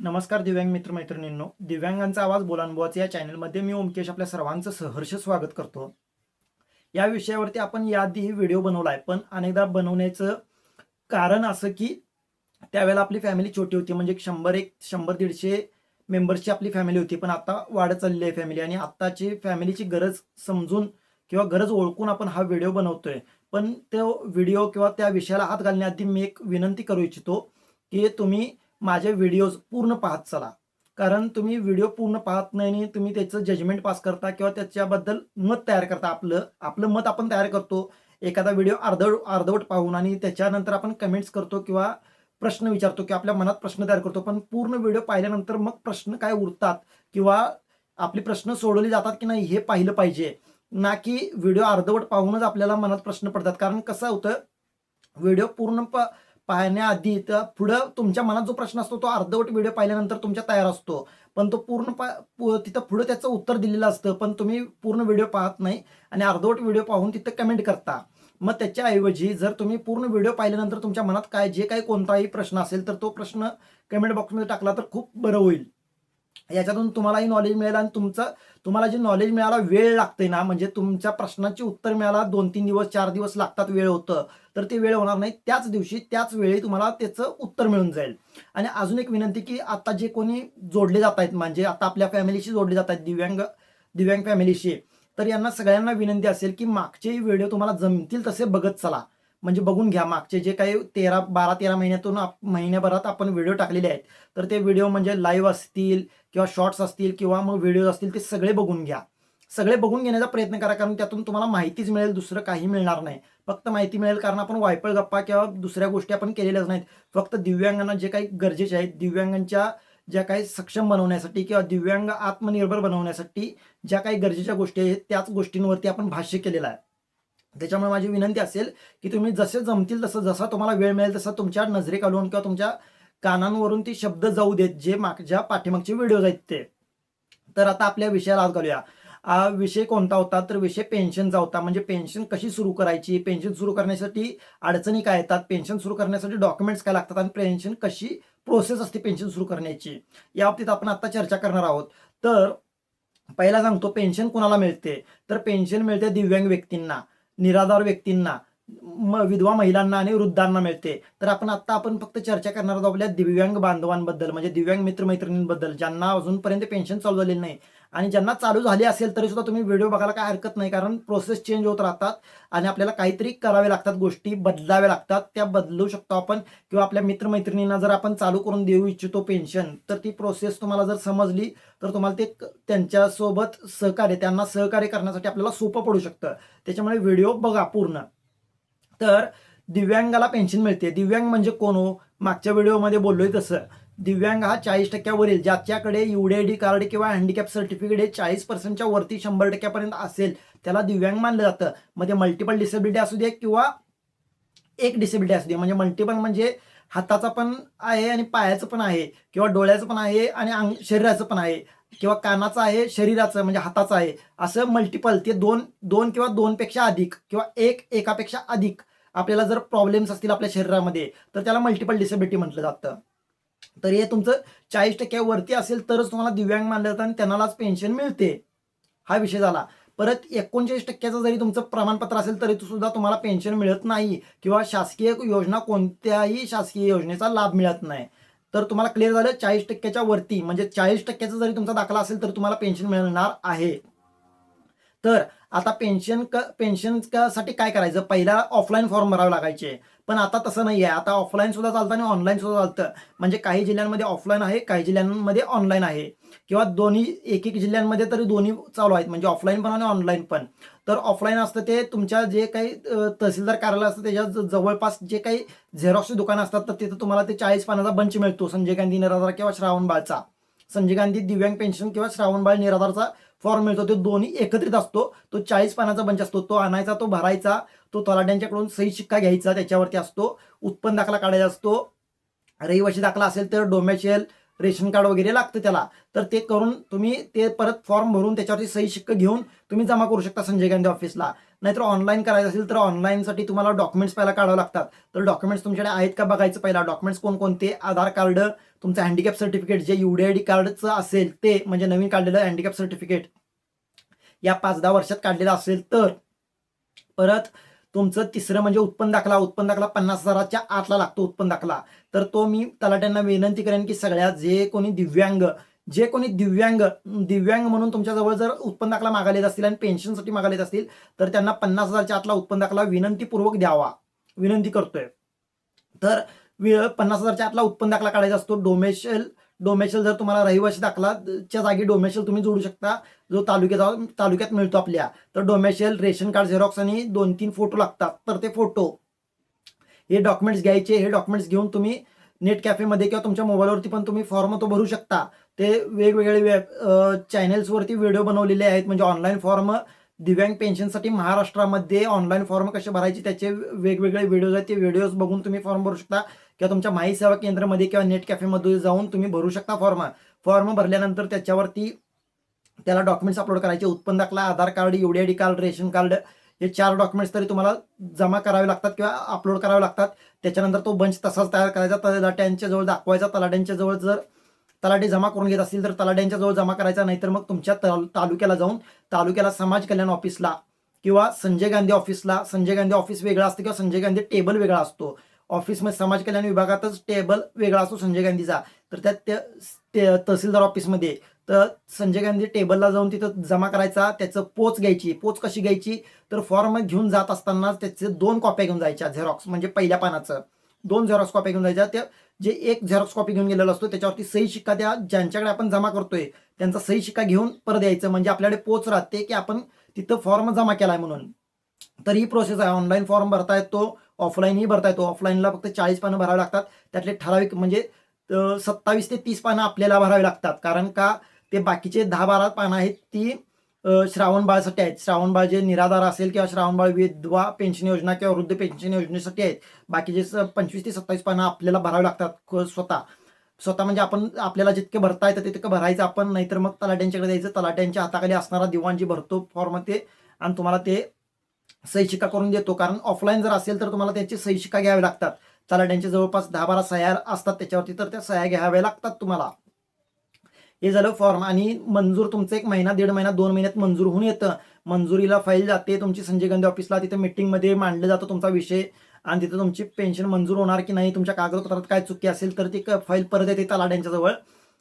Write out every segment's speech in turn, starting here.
नमस्कार दिव्यांग मित्रमैत्रिणींनो, दिव्यांगांचा आवाज बोलानुभवाचे या चॅनलमध्ये मी ओमकेश आपल्या सर्वांचं सहर्ष स्वागत करतो. या विषयावरती आपण याआधीही व्हिडिओ बनवलाय, पण अनेकदा बनवण्याचं कारण असं की त्यावेळेला आपली फॅमिली छोटी होती, म्हणजे 100-150 मेंबर्सची आपली फॅमिली होती. पण आता वाढत चाललेली आहे फॅमिली आणि आत्ताची फॅमिलीची गरज समजून किंवा गरज ओळखून आपण हा व्हिडिओ बनवतोय. पण तो व्हिडिओ किंवा त्या विषयाला हात घालण्याआधी मी एक विनंती करू इच्छितो की तुम्ही माझे व्हिडिओज पूर्ण पाहत चला. कारण तुम्ही व्हिडिओ पूर्ण पाहत नाही आणि तुम्ही त्याचं जजमेंट पास करता किंवा त्याच्याबद्दल मत तयार करता. आपलं आपलं मत आपण तयार करतो एखादा व्हिडिओ अर्धवट पाहून आणि त्याच्यानंतर आपण कमेंट्स करतो किंवा प्रश्न विचारतो की आपल्या मनात प्रश्न तयार करतो. पण पूर्ण व्हिडिओ पाहिल्यानंतर मग प्रश्न काय उरतात किंवा आपले प्रश्न सोडवले जातात की नाही हे पाहिलं पाहिजे, ना की व्हिडिओ अर्धवट पाहूनच आपल्याला मनात प्रश्न पडतात. कारण कसं होतं, व्हिडिओ पूर्ण पाहण्याआधी तर पुढं तुमच्या मनात जो प्रश्न असतो तो अर्धवट व्हिडिओ पाहिल्यानंतर तुमच्या तयार असतो, पण तो तिथं पुढं त्याचं उत्तर दिलेलं असतं, पण तुम्ही पूर्ण व्हिडिओ पाहत नाही आणि अर्धवट व्हिडिओ पाहून तिथं कमेंट करता. मग त्याच्याऐवजी जर तुम्ही पूर्ण व्हिडिओ पाहिल्यानंतर तुमच्या मनात जे काही कोणताही प्रश्न असेल तर तो प्रश्न कमेंट बॉक्समध्ये टाकला तर खूप बरं होईल. याच्यातून तुम्हालाही नॉलेज मिळेल आणि तुम्हाला जे नॉलेज मिळायला वेळ लागते ना, म्हणजे तुमच्या प्रश्नाची उत्तर मिळायला 2-3 दिवस 4 दिवस लागतात वेळ होतं, तर ते वेळ होणार नाही. त्याच दिवशी त्याच वेळी तुम्हाला त्याचं उत्तर मिळून जाईल. आणि अजून एक विनंती की आता जे कोणी जोडले जात आहेत, म्हणजे आता आपल्या फॅमिलीशी जोडले जात आहेत दिव्यांग फॅमिलीशी, तर यांना सगळ्यांना विनंती असेल की मागचे व्हिडिओ तुम्हाला जमतील तसे बघत चला. म्हणजे बघून घ्या मागचे जे काही 12-13 महिन्यातून महिन्याभरात आपण व्हिडिओ टाकलेले आहेत, तर ते व्हिडिओ म्हणजे लाईव्ह असतील किंवा शॉर्ट्स असतील किंवा मग व्हिडिओ असतील, ते सगळे बघून घ्या. सगळे बघून घेण्याचा प्रयत्न करा, कारण त्यातून तुम्हाला माहितीच मिळेल, दुसरं काही मिळणार नाही. फक्त माहिती मिळेल, कारण आपण वायपळ गप्पा किंवा दुसऱ्या गोष्टी आपण केलेल्याच नाहीत. फक्त दिव्यांगांना जे काही गरजेचे आहेत, दिव्यांगांच्या ज्या काही सक्षम बनवण्यासाठी किंवा दिव्यांग आत्मनिर्भर बनवण्यासाठी ज्या काही गरजेच्या गोष्टी आहेत त्याच गोष्टींवरती आपण भाष्य केलेलं आहे. त्याच्यामुळे माझी विनंती असेल की तुम्ही जसे जमतील तसं, जसा तुम्हाला वेळ मिळेल तसा तुमच्या नजरेखालून किंवा तुमच्या कानांवरून ती शब्द जाऊ देत, जे मागच्या पाठीमागचे व्हिडिओज आहेत ते. तर आता आपल्या विषयाला हात घालूया. विषय कोणता होता, तर विषय पेन्शनचा होता. म्हणजे पेन्शन कशी सुरू करायची, पेन्शन सुरू करण्यासाठी अडचणी काय येतात, पेन्शन सुरू करण्यासाठी डॉक्युमेंट्स काय लागतात आणि पेन्शन कशी प्रोसेस असते पेन्शन सुरू करण्याची, या बाबतीत आपण आता चर्चा करणार आहोत. तर पहिला सांगतो, पेन्शन कुणाला मिळते, तर पेन्शन मिळते दिव्यांग व्यक्तींना, निराधार व्यक्तींना, विधवा महिलांना आणि वृद्धांना मिळते. तर आपण फक्त चर्चा करणार आहोत आपल्या दिव्यांग बांधवांबद्दल, म्हणजे दिव्यांग मित्रमैत्रिणींबद्दल, ज्यांना अजूनपर्यंत पेन्शन चालू झालेली नाही. आणि ज्यांना चालू झाली असेल तरी सुद्धा तुम्ही व्हिडिओ बघायला काय हरकत नाही, कारण प्रोसेस चेंज होत राहतात आणि आपल्याला काहीतरी करावे लागतात, गोष्टी बदलाव्या लागतात, त्या बदलू शकतो आपण. किंवा आपल्या मित्रमैत्रिणींना जर आपण चालू करून देऊ इच्छितो पेन्शन, तर ती प्रोसेस तुम्हाला जर समजली तर तुम्हाला ते त्यांच्यासोबत त्यांना सहकार्य करण्यासाठी आपल्याला सोपं पडू शकतं. त्याच्यामुळे व्हिडिओ बघा पूर्ण. तर दिव्यांगाला पेन्शन मिळते. दिव्यांग म्हणजे कोण हो? मागच्या व्हिडिओमध्ये बोललोय तसं, दिव्यांग हा 40% वरील, ज्याच्याकडे UDID कार्ड किंवा हँडिकॅप सर्टिफिकेट हे 40% वरती 100% असेल, त्याला दिव्यांग मानलं जातं. मग ते मल्टिपल डिसेबिलिटी असू दे किंवा एक डिसेबिलिटी असू दे. म्हणजे मल्टिपल म्हणजे हाताचा पण आहे आणि पायाचं पण आहे किंवा डोळ्याचं पण आहे आणि शरीराचं पण आहे किंवा कानाचं आहे, शरीराचं म्हणजे हाताचं आहे, असं मल्टिपल. ते दोन किंवा 2पेक्षा अधिक किंवा एकापेक्षा अधिक आपल्याला जर प्रॉब्लेम्स असतील आपल्या शरीरामध्ये, तर त्याला मल्टिपल डिसेबिलिटी म्हटलं जातं. तर हे तुमचं 40% वरती असेल तरच तुम्हाला दिव्यांग मानलं जातं आणि त्यांनाच पेन्शन मिळते. हा विषय झाला. परत 39% जरी तुमचं प्रमाणपत्र असेल तरी सुद्धा तुम्हाला पेन्शन मिळत नाही किंवा शासकीय योजना, कोणत्याही शासकीय योजनेचा लाभ मिळत नाही. तर तुम्हाला क्लिअर झालं, 40%च्या वरती म्हणजे 40%चा जरी तुमचा दाखला असेल तर तुम्हाला पेन्शन मिळणार आहे. तर आता पेन्शनसाठी काय करायचं, पहिला ऑफलाईन फॉर्म भरावे लागायचे, पण आता तसं नाही आहे. आता ऑफलाईन सुद्धा चालतं आणि ऑनलाईन सुद्धा चालतं. म्हणजे काही जिल्ह्यांमध्ये ऑफलाईन आहे, काही जिल्ह्यांमध्ये ऑनलाईन आहे किंवा दोन्ही, एक जिल्ह्यांमध्ये तरी दोन्ही चालू आहेत, म्हणजे ऑफलाईन पण आणि ऑनलाईन पण. तर ऑफलाईन असतं ते तुमच्या जे काही तहसीलदार कार्यालय असतं त्याच्या जवळपास जे काही झेरॉक्सची दुकानं असतात, तर तिथं तुम्हाला ते 40 पानाचा बंच मिळतो, संजय गांधी निराधार किंवा श्रावणबाळचा. संजय गांधी दिव्यांग पेन्शन किंवा श्रावणबाळ निराधारचा फॉर्म मिळतो. तो दोन्ही एकत्रित असतो. तो 40 पानाचा बंच असतो. तो आणायचा, तो भरायचा, तो तलाठ्यांच्याकडून सही शिक्का घ्यायचा, त्याच्यावरती असतो. उत्पन्न दाखला काढायचा असतो. रहिवासी दाखला असेल तर डोमेशियल, रेशन कार्ड वगैरे लागतं त्याला. तर ते करून तुम्ही ते परत फॉर्म भरून त्याच्यावरती सही शिक्का घेऊन तुम्ही जमा करू शकता संजय गांधी ऑफिसला. नाहीतर ऑनलाईन करायचं असेल तर ऑनलाईनसाठी तुम्हाला डॉक्युमेंट्स पहिला काढावं लागतात. तर डॉक्युमेंट्स तुमच्याकडे आहेत का बघायचं पहिला. डॉक्युमेंट्स कोणकोणते, आधार कार्ड, तुमचं हँडिकॅप सर्टिफिकेट जे UDID कार्डचं असेल ते, म्हणजे नवीन काढलेलं हँडिकॅप सर्टिफिकेट या 5-10 वर्षात काढलेलं असेल तर. परत तुमचं तिसरं म्हणजे उत्पन्न दाखला. उत्पन्न दाखला 50,000च्या आतला लागतो उत्पन्न दाखला. तर तो मी तलाट्यांना विनंती करेन की सगळ्या जे कोणी दिव्यांग म्हणून तुमच्याजवळ जर उत्पन्न दाखला मागायला येत असतील आणि पेन्शनसाठी मागायला येत असतील तर त्यांना 50,000च्या आतला उत्पन्न दाखला विनंतीपूर्वक द्यावा, विनंती करतोय. तर 50,000च्या आतला उत्पन्न दाखला काढायचा असतो. डोमेशियल जर तुम्हाला रहिवासी दाखलाच्या जागी डोमेशियल तुम्ही जोडू शकता, जो तालुक्यात मिळतो आपल्या. तर डोमेशियल, रेशन कार्ड झेरॉक्स आणि 2-3 फोटो लागतात. तर ते फोटो, हे डॉक्युमेंट्स घ्यायचे. हे डॉक्युमेंट्स घेऊन तुम्ही नेट कॅफेमध्ये किंवा तुमच्या मोबाईलवरती पण तुम्ही फॉर्म तो भरू शकता. ते वेगवेगळे चॅनेल्सवरती व्हिडिओ बनवलेले आहेत. म्हणजे ऑनलाईन फॉर्म दिव्यांग पेन्शनसाठी महाराष्ट्रामध्ये ऑनलाईन फॉर्म कसे भरायचे त्याचे वेगवेगळे व्हिडिओज आहेत. ते व्हिडिओज बघून तुम्ही फॉर्म भरू शकता किंवा तुमच्या माहिती सेवा केंद्रामध्ये किंवा नेट कॅफेमध्ये जाऊन तुम्ही भरू शकता फॉर्म भरल्यानंतर त्याच्यावरती त्याला डॉक्युमेंट्स अपलोड करायचे. उत्पन्न दाखला, Aadhaar card, UDID card, ration card, हे 4 डॉक्युमेंट्स तरी तुम्हाला जमा करावे लागतात किंवा अपलोड करावे लागतात. त्याच्यानंतर तो बंच तसाच तयार करायचा, तलाट्यांच्या जवळ दाखवायचा. तलाट्यांच्या जवळ जर तलाठी जमा करून घेत असतील तर तलाट्यांच्या जवळ जमा करायचा. नाहीतर मग तुमच्या तालुक्याला जाऊन, तालुक्याला समाज कल्याण ऑफिसला किंवा संजय गांधी ऑफिसला, संजय गांधी ऑफिस वेगळा असतं किंवा संजय गांधी टेबल वेगळा असतो. ऑफिसमध्ये समाज कल्याण विभागातच टेबल वेगळा असतो संजय गांधीचा. तर त्यात तहसीलदार ऑफिसमध्ये तर संजय गांधी टेबलला जाऊन तिथं जमा करायचा. त्याचं पोच घ्यायची. पोच कशी घ्यायची तर फॉर्म घेऊन जात असताना त्याचे 2 कॉप्या घेऊन जायच्या झेरॉक्स, म्हणजे पहिल्या पानाचं 2 झेरॉक्स कॉप्या घेऊन जायच्या. त्या जे एक झेरॉक्स कॉपी घेऊन गेलेला असतो त्याच्यावरती सही शिक्का त्या ज्यांच्याकडे आपण जमा करतोय त्यांचा सही शिक्का घेऊन परत यायचं. म्हणजे आपल्याकडे पोच राहते की आपण तिथं फॉर्म जमा केलाय म्हणून. तर ही प्रोसेस आहे. ऑनलाईन फॉर्म भरता येतो, ऑफलाईनही भरता येतो. ऑफलाईनला फक्त 40 पानं भरावी लागतात. त्यातले ठराविक म्हणजे 27 ते 30 पानं आपल्याला भरावी लागतात. कारण का ते बाकीचे 10-12 पानं आहेत ती श्रावणबाळसाठी आहेत. श्रावणबाळ जे निराधार असेल किंवा श्रावणबाळ विधवा पेन्शन योजना किंवा वृद्ध पेन्शन योजनेसाठी आहेत. बाकीचे 25 ते 27 पानं आपल्याला भरावी लागतात स्वतः म्हणजे आपण आपल्याला जितके भरता येतं तितकं भरायचं आपण. नाहीतर मग तलाट्यांच्याकडे द्यायचं. तलाट्यांच्या हाताखाली असणारा दिवाण जी भरतो फॉर्म ते आणि तुम्हाला ते सही शिक्का करून देतो. कारण ऑफलाईन जर असेल तर तुम्हाला त्याची सही शिक्का घ्यावे लागतात. तलाट्यांच्या जवळपास 10-12 सह्या असतात त्याच्यावरती, तर त्या सह्या घ्याव्या लागतात तुम्हाला. हे झालं फॉर्म. आणि मंजूर तुमचं 1 महिना, 1.5 महिना, 2 महिन्यात मंजूर होऊन येतं. मंजुरीला फाईल जाते तुमची संजय गांधी ऑफिसला. तिथे मीटिंगमध्ये मांडलं जातो तुमचा विषय आणि तिथे तुमची पेन्शन मंजूर होणार की नाही, तुमच्या कागदपत्रात काय चुकी असेल तर ती फाईल परत येते तलाट्यांच्या जवळ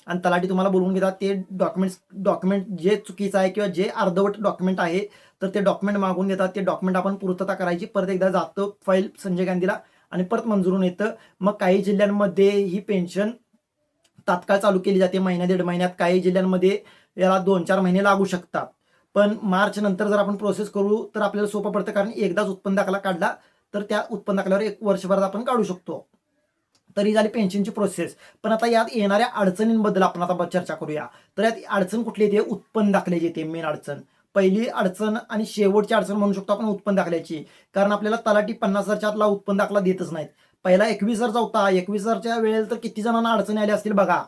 आणि तलाठी तुम्हाला बोलवून घेतात. ते डॉक्युमेंट जे चुकीचं आहे किंवा जे अर्धवट डॉक्युमेंट आहे तर ते डॉक्युमेंट मागून घेतात. ते डॉक्युमेंट आपण पूर्तता करायची. परत एकदा जातं फाईल संजय गांधीला आणि परत मंजूर होऊन येतं. मग काही जिल्ह्यांमध्ये ही पेन्शन तात्काळ चालू केली जाते, महिन्या 1.5 महिन्यात. काही जिल्ह्यांमध्ये याला 2-4 महिने लागू शकतात. पण मार्च नंतर जर आपण प्रोसेस करू तर आपल्याला सोपं पडतं. कारण एकदाच उत्पन्न दाखला काढला तर त्या उत्पन्न दाखल्यावर 1 वर्षभरात आपण काढू शकतो. तर ही झाली पेन्शनची प्रोसेस. पण आता यात येणाऱ्या अडचणींबद्दल आपण आता चर्चा करूया. तर यात अडचण कुठली येते? उत्पन्न दाखल्याची येते मेन अडचण. पहिली अडचण आणि शेवटची अडचण म्हणू शकतो आपण उत्पन्न दाखल्याची. कारण आपल्याला तलाठी 50,000च्या आतला उत्पन्न दाखला देतच नाहीत. पहिला 21,000चा होता. 21,000च्या वेळेला तर किती जणांना अडचणी आल्या असतील बघा.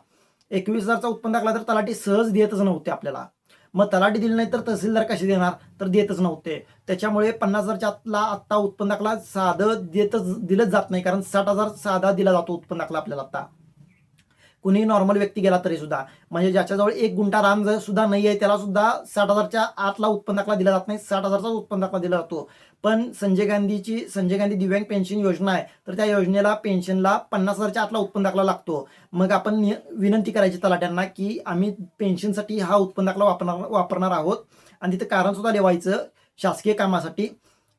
21,000चा उत्पन्न दाखला तर तलाठी सहज देतच नव्हते आपल्याला. मग तलाठी दिले नाही तर तहसीलदार कसे देणार? तर देतच नव्हते. त्याच्यामुळे 50,000च्या आतला आत्ता उत्पन्न दाखला साधं दिलंच जात नाही. कारण 60,000 साधा दिला जातो उत्पन्न दाखला आपल्याला आता. कुणी नॉर्मल व्यक्ती गेला तरी सुद्धा, म्हणजे ज्याच्याजवळ 1 गुंठा रान सुद्धा नाही आहे त्याला सुद्धा 60,000च्या आतला उत्पन्न दाखला दिला जात नाही. 60,000चा उत्पन्न दाखला दिला जातो. पण संजय गांधी दिव्यांग पेन्शन योजना आहे तर त्या योजनेला पेन्शनला 50,000च्या आतला उत्पन्न दाखला लागतो. मग आपण विनंती करायची तलाट्यांना की आम्ही पेन्शनसाठी हा उत्पन्न दाखला वापरणार आहोत आणि तिथं कारण सुद्धा लिहायचं शासकीय कामासाठी.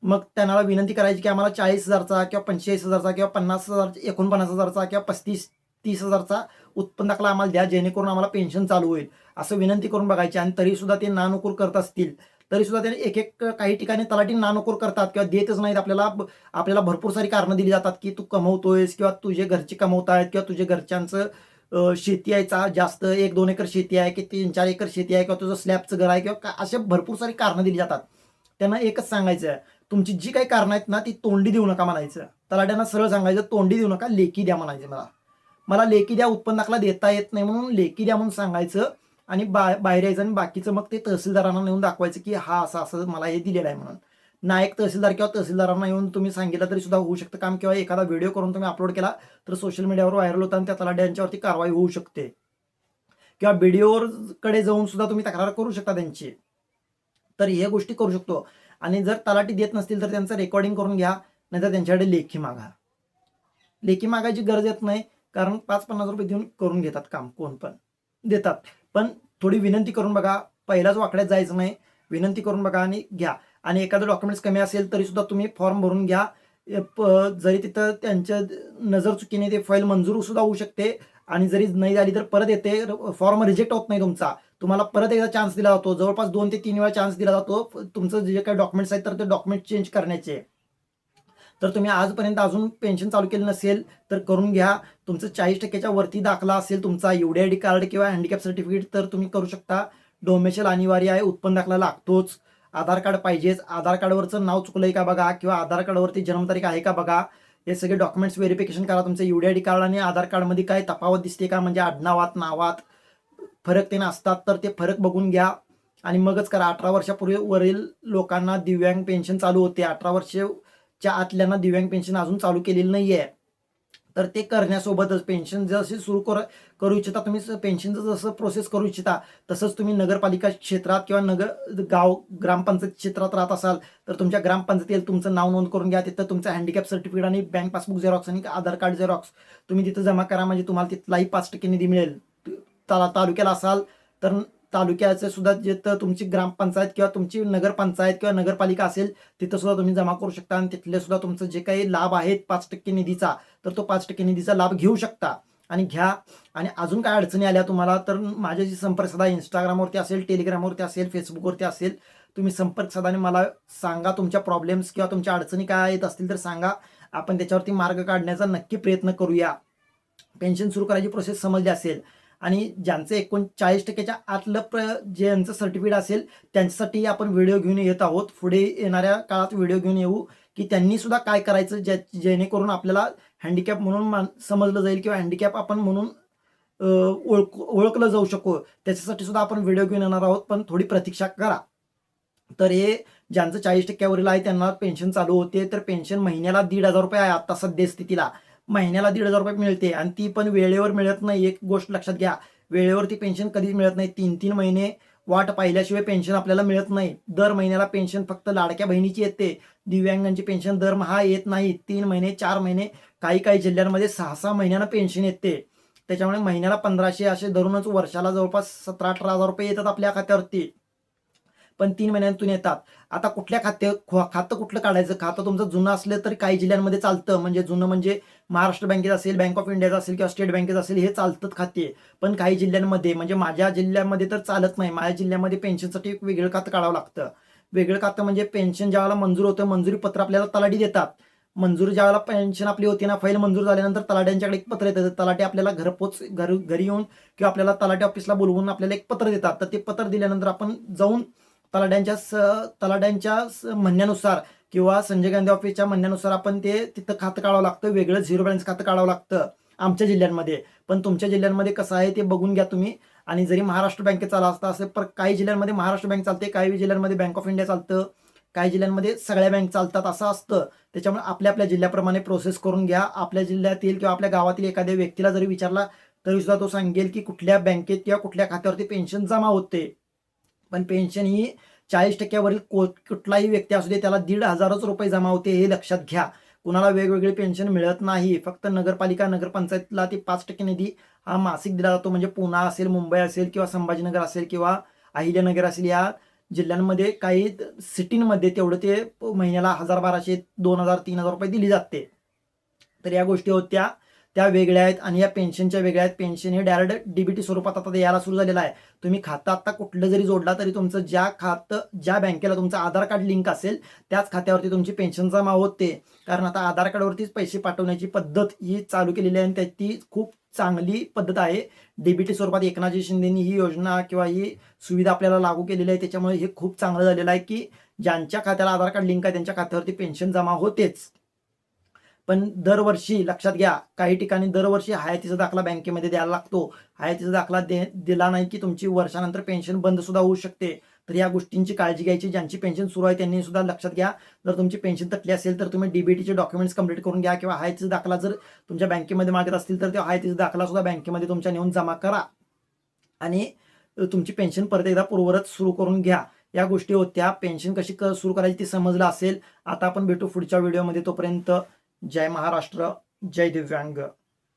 मग त्यांना विनंती करायची की आम्हाला 40,000चा किंवा 45,000चा किंवा 50,000, 49,000चा किंवा 35-30,000चा उत्पन्न दाखला आम्हाला द्या जेणेकरून आम्हाला पेन्शन चालू होईल, असं विनंती करून बघायची. आणि तरी सुद्धा ते नानुकूर करत असतील तरी सुद्धा ते एक काही ठिकाणी तलाठी नानुकूर करतात किंवा देतच नाहीत. आपल्याला भरपूर सारी कारणं दिली जातात की तू कमवतोयस किंवा तुझे घरचे कमवतायत किंवा तुझ्या घरच्यांचं शेती आहे जास्त, 1-2 एकर शेती आहे की 3-4 एकर शेती आहे किंवा तुझं स्लॅबचं घर आहे किंवा असे भरपूर सारी कारणं दिली जातात. त्यांना एकच सांगायचं आहे, तुमची जी काही कारणं आहेत ना ती तोंडी देऊ नका म्हणायचं. तलाट्यांना सरळ सांगायचं तोंडी देऊ नका, लेखी द्या म्हणायचं. मला लेखी द्या, उत्पन्न दाखला देता येत नाही म्हणून लेखी द्या म्हणून सांगायचं आणि बाहेर यायचं आणि बाकीचं मग ते तहसीलदारांना नेऊन दाखवायचं की हा असं मला हे दिलेलं आहे म्हणून. नायक तहसीलदार किंवा तहसीलदारांना येऊन तुम्ही सांगितलं तरी सुद्धा होऊ शकतं काम, किंवा एखादा व्हिडिओ करून तुम्ही अपलोड केला तर सोशल मीडियावर व्हायरल होता आणि त्या तलाठ्यांच्यावरती कारवाई होऊ शकते, किंवा बीडीओ कडे जाऊन सुद्धा तुम्ही तक्रार करू शकता त्यांची. तर हे गोष्टी करू शकतो. आणि जर तलाठी देत नसतील तर त्यांचं रेकॉर्डिंग करून घ्या, नाहीतर त्यांच्याकडे लेखी मागा. लेखी मागायची गरज येत नाही, कारण 5-50 रुपये देऊन करून घेतात काम, कोण पण देतात. पण थोडी विनंती करून बघा, पहिल्याच वाकड्यात जायचं नाही, विनंती करून बघा आणि घ्या. आणि एखादं डॉक्युमेंट्स कमी असेल तरी सुद्धा तुम्ही फॉर्म भरून घ्या. जरी तिथं त्यांच्या नजर चुकीने ते फाईल मंजूर सुद्धा होऊ शकते, आणि जरी नाही झाली तर परत येते, फॉर्म रिजेक्ट होत नाही तुमचा, तुम्हाला परत एकदा चान्स दिला जातो. जवळपास 2 ते 3 वेळा चान्स दिला जातो तुमचं जे काही डॉक्युमेंट्स आहेत तर ते डॉक्युमेंट चेंज करण्याचे. तर तुम्ही आजपर्यंत अजून पेन्शन चालू केलं नसेल तर करून घ्या. तुमचं 40% वरती दाखला असेल तुमचा UDID कार्ड किंवा हँडिकॅप सर्टिफिकेट तर तुम्ही करू शकता. डोमेशियल अनिवार्य आहे, उत्पन्न दाखला लागतोच, आधार कार्ड पाहिजेच, आधार कार्डवरचं नाव चुकलंय का बघा, किंवा आधार कार्डवरती जन्मतारीख आहे का बघा. हे सगळे डॉक्युमेंट्स व्हेरिफिकेशन करा. तुमचं UDID कार्ड आणि आधार कार्डमध्ये काय तफावत दिसते का, म्हणजे आडनावात नावात फरक ते असतात तर ते फरक बघून घ्या आणि मगच करा. 18 वर्षापूर्वी वरील लोकांना दिव्यांग पेन्शन चालू होते, 18 वर्षाच्या आतल्यांना दिव्यांग पेन्शन अजून चालू केलेली नाहीये. तर ते करण्यासोबतच पेन्शन जशी सुरू करू इच्छिता तुम्ही, पेन्शनचं जसं प्रोसेस करू इच्छिता तसंच तुम्ही नगरपालिका क्षेत्रात किंवा गाव ग्रामपंचायत क्षेत्रात राहत असाल तर तुमच्या ग्रामपंचायतीला तुमचं नाव नोंद करून घ्या. तिथं तुमचं हँडिकॅप सर्टिफिकेट आणि बँक पासबुक झेरॉक्स आणि आधार कार्ड झेरॉक्स तुम्ही तिथं जमा करा, म्हणजे तुम्हाला तिथलाही 5% निधी मिळेल. तालुक्याला असाल तर तालुक्याचे सुद्धा जिथं तुमची ग्रामपंचायत किंवा तुमची नगरपंचायत किंवा नगरपालिका असेल तिथं सुद्धा तुम्ही जमा करू शकता, आणि तिथले सुद्धा तुमचं जे काही लाभ आहेत 5% निधीचा, तर तो 5% निधीचा लाभ घेऊ शकता आणि घ्या. आणि अजून काय अडचणी आल्या तुम्हाला तर माझ्याशी संपर्क साधा. इंस्टाग्रामवरती असेल, टेलिग्रामवरती असेल, फेसबुकवरती असेल, तुम्ही संपर्क साधा आणि मला सांगा तुमच्या प्रॉब्लेम्स किंवा तुमच्या अडचणी काय येत असतील तर सांगा. आपण त्याच्यावरती मार्ग काढण्याचा नक्की प्रयत्न करूया. पेन्शन सुरू करायची प्रोसेस समजली असेल, आणि ज्यांचं 39% आतलं ज्यांचं सर्टिफिकेट असेल त्यांच्यासाठी आपण व्हिडिओ घेऊन येत आहोत. पुढे येणाऱ्या काळात व्हिडिओ घेऊन येऊ की त्यांनी सुद्धा काय करायचं, जेणेकरून आपल्याला हँडिकॅप म्हणून समजलं जाईल किंवा हँडिकॅप आपण म्हणून ओळखलं जाऊ शकू. त्याच्यासाठी सुद्धा आपण व्हिडिओ घेऊन येणार आहोत, पण थोडी प्रतीक्षा करा. तर हे ज्यांचं 40% आहे त्यांना पेन्शन चालू होते, तर पेन्शन महिन्याला 1,500 रुपये आहे आता सद्यस्थितीला. महिन्याला 1,500 रुपये मिळते, आणि ती पण वेळेवर मिळत नाही. एक गोष्ट लक्षात घ्या, वेळेवर ती पेन्शन कधीच मिळत नाही. 3-3 महिने वाट पाहिल्याशिवाय पेन्शन आपल्याला मिळत नाही. दर महिन्याला पेन्शन फक्त लाडक्या बहिणीची येते. दिव्यांगांची पेन्शन दरमहा येत नाही. 3 महिने, 4 महिने, काही काही जिल्ह्यांमध्ये 6-6 महिन्यानं पेन्शन येते. त्याच्यामुळे महिन्याला 1,500 असे धरूनच वर्षाला जवळपास 17-18 हजार रुपये येतात आपल्या खात्यावरती, पण 3 महिन्यांतून येतात. आता खातं कुठलं काढायचं? खातं तुमचं जुनं असलं तरी काही जिल्ह्यांमध्ये चालतं, म्हणजे जुनं म्हणजे महाराष्ट्र बँकेत असेल, बँक ऑफ इंडियाचं असेल किंवा स्टेट बँकेत असेल, हे चालतात खाते. पण काही जिल्ह्यांमध्ये, म्हणजे माझ्या जिल्ह्यामध्ये तर चालत नाही. माझ्या जिल्ह्यामध्ये पेन्शनसाठी एक वेगळं खातं काढावं लागतं. वेगळं खातं म्हणजे पेन्शन ज्यावेळेला मंजूर होतं, मंजुरी पत्र आपल्याला तलाठी देतात. मंजूर ज्यावेळेला पेन्शन आपली होती ना, फाईल मंजूर झाल्यानंतर तलाट्यांच्याकडे एक पत्र येतं. तलाठी आपल्याला घरी येऊन किंवा आपल्याला तलाठी ऑफिसला बोलवून आपल्याला एक पत्र देतात. तर ते पत्र दिल्यानंतर आपण जाऊन तलाट्यांच्या म्हणण्यानुसार किंवा संजय गांधी ऑफिसच्या म्हणण्यानुसार आपण ते तिथं खातं काढावं लागतं. वेगळं 0 बॅलन्स खातं काढावं लागतं आमच्या जिल्ह्यांमध्ये. पण तुमच्या जिल्ह्यांमध्ये कसं आहे ते बघून घ्या तुम्ही. आणि जरी महाराष्ट्र बँकेत चालू असतं असेल, पण काही जिल्ह्यांमध्ये महाराष्ट्र बँक चालते, काही जिल्ह्यांमध्ये बँक ऑफ इंडिया चालतं, काही जिल्ह्यांमध्ये सगळ्या बँक चालतात, असं असतं. त्याच्यामुळे आपल्या आपल्या जिल्ह्याप्रमाणे प्रोसेस करून घ्या. आपल्या जिल्ह्यातील किंवा आपल्या गावातील एखाद्या व्यक्तीला जरी विचारला तरी सुद्धा तो सांगेल की कुठल्या बँकेत किंवा कुठल्या खात्यावरती पेन्शन जमा होते. पण पेन्शन ही 40%वरील कुठलाही व्यक्ती असू दे त्याला 1,500 रुपये जमा होते, हे लक्षात घ्या. कुणाला वेगवेगळी पेन्शन मिळत नाही. फक्त नगरपालिका नगरपंचायतला ती 5% निधी हा मासिक दिला जातो. म्हणजे पुणे असेल, मुंबई असेल किंवा संभाजीनगर असेल किंवा अहिल्यानगर असेल, या जिल्ह्यांमध्ये काही सिटींमध्ये तेवढं ते महिन्याला 1,000-1,200, 2,000, 3,000 रुपये दिली जाते. तर या गोष्टी होत्या त्या वेगळ्या आहेत, आणि या पेन्शनच्या वेगळ्या आहेत. पेन्शन हे डायरेक्ट डीबीटी स्वरूपात आता यायला सुरू झालेलं आहे. तुम्ही खातं आता कुठलं जरी जोडला तरी तुमचं ज्या बँकेला तुमचं आधार कार्ड लिंक असेल त्याच खात्यावरती तुमची पेन्शन जमा होते. कारण आता आधार कार्डवरतीच पैसे पाठवण्याची पद्धत ही चालू केलेली आहे, आणि ती खूप चांगली पद्धत आहे. डीबीटी स्वरूपात एकनाथजी शिंदेनी ही योजना किंवा ही सुविधा आपल्याला लागू केलेली आहे. त्याच्यामुळे हे खूप चांगलं झालेलं आहे की ज्यांच्या खात्याला आधार कार्ड लिंक आहे त्यांच्या खात्यावरती पेन्शन जमा होतेच. पण दरवर्षी लक्षात घ्या, काही ठिकाणी दरवर्षी हयातीचा दाखला बँकेमध्ये द्यायला लागतो. हयातीचा दाखला दिला नाही की तुमची वर्षानंतर पेन्शन बंद सुद्धा होऊ शकते. तर या गोष्टींची काळजी घ्यायची. ज्यांची पेन्शन सुरू आहे त्यांनी सुद्धा लक्षात घ्या. जर तुमची पेन्शन तटली असेल तर तुम्ही डीबीटीचे डॉक्युमेंट्स कंप्लीट करून घ्या, किंवा हायतीचा दाखला जर तुमच्या बँकेमध्ये मागत असतील तर ते हायतीचा दाखला सुद्धा बँकेमध्ये तुमच्या नेऊन जमा करा आणि तुमची पेन्शन परत एकदा पूर्ववत सुरू करून घ्या. या गोष्टी होत्या. पेन्शन कशी सुरू करायची ते समजलं असेल. आता आपण भेटू पुढच्या व्हिडिओमध्ये. तोपर्यंत जय महाराष्ट्र, जय दिव्यांग.